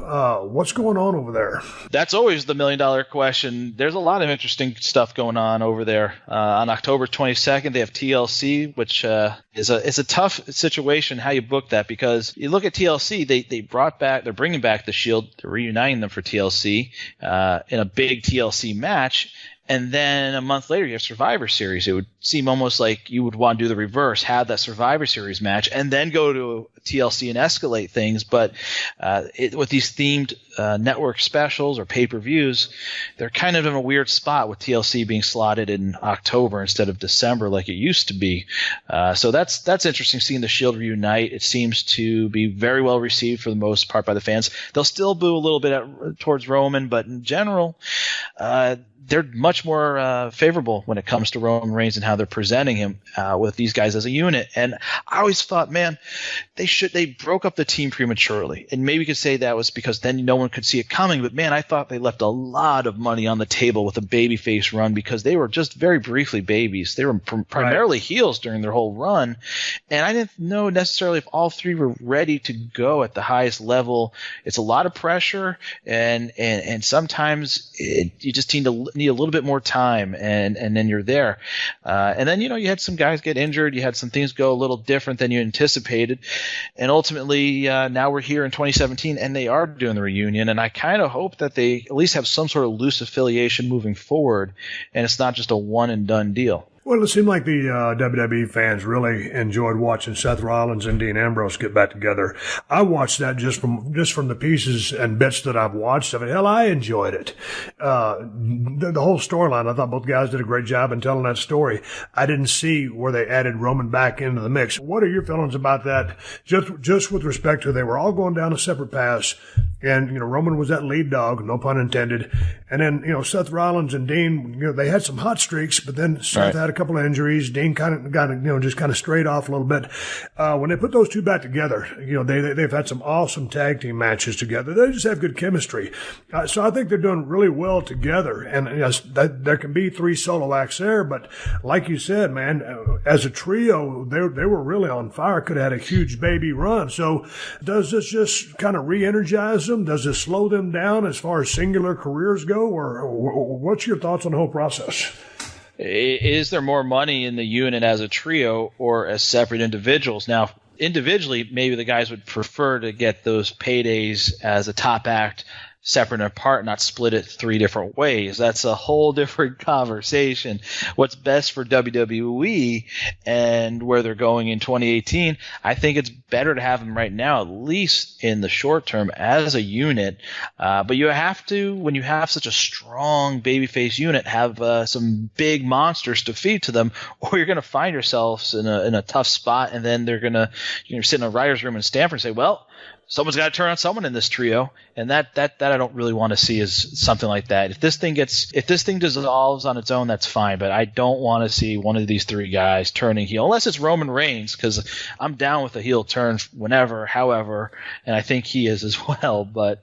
What's going on over there? That's always the million-dollar question. There's a lot of interesting stuff going on over there. On October 22nd, they have TLC, which is a tough situation how you book that, because you look at TLC, they're bringing back the Shield, they're reuniting them for TLC in a big TLC match. And then a month later, you have Survivor Series. It would seem almost like you would want to do the reverse, have that Survivor Series match, and then go to TLC and escalate things. But with these themed network specials or pay-per-views, they're kind of in a weird spot with TLC being slotted in October instead of December like it used to be. So that's interesting, seeing the Shield reunite. It seems to be very well received for the most part by the fans. They'll still boo a little bit towards Roman, but in general, they're much more favorable when it comes to Roman Reigns and how they're presenting him with these guys as a unit. And I always thought, man, they broke up the team prematurely. And maybe you could say that was because then no one could see it coming. But, man, I thought they left a lot of money on the table with a babyface run, because they were just very briefly babies. They were primarily heels during their whole run. And I didn't know necessarily if all three were ready to go at the highest level. It's a lot of pressure, and sometimes you just need a little bit more time, and then you're there. And then, you had some guys get injured. You had some things go a little different than you anticipated. And ultimately, now we're here in 2017, and they are doing the reunion. And I kind of hope that they at least have some sort of loose affiliation moving forward, and it's not just a one-and-done deal. Well, it seemed like the WWE fans really enjoyed watching Seth Rollins and Dean Ambrose get back together. I watched that just from the pieces and bits that I've watched of it. Hell, I enjoyed it. The whole storyline, I thought both guys did a great job in telling that story. I didn't see where they added Roman back into the mix. What are your feelings about that? Just with respect to, they were all going down a separate paths, and Roman was that lead dog, no pun intended. And then Seth Rollins and Dean, they had some hot streaks, but then Seth had a couple of injuries. Dean just kind of strayed off a little bit. When they put those two back together, they've had some awesome tag team matches together. They just have good chemistry. So I think they're doing really well together. And there can be three solo acts there, but like you said, man, as a trio, they were really on fire. Could have had a huge baby run. So does this just kind of re-energize them? Does this slow them down as far as singular careers go? Or what's your thoughts on the whole process? Is there more money in the unit as a trio or as separate individuals? Now, individually, maybe the guys would prefer to get those paydays as a top act separate and apart, not split it three different ways. That's a whole different conversation. What's best for WWE and where they're going in 2018, I think it's better to have them right now, at least in the short term, as a unit. But you have to, when you have such a strong babyface unit, have some big monsters to feed to them, or you're going to find yourselves in a tough spot, and then they're going to sit in a writer's room in Stanford and say, well, someone's got to turn on someone in this trio, and that I don't really want to see is something like that. If this thing dissolves on its own, that's fine, but I don't want to see one of these three guys turning heel, unless it's Roman Reigns, because I'm down with a heel turn whenever, however, and I think he is as well. But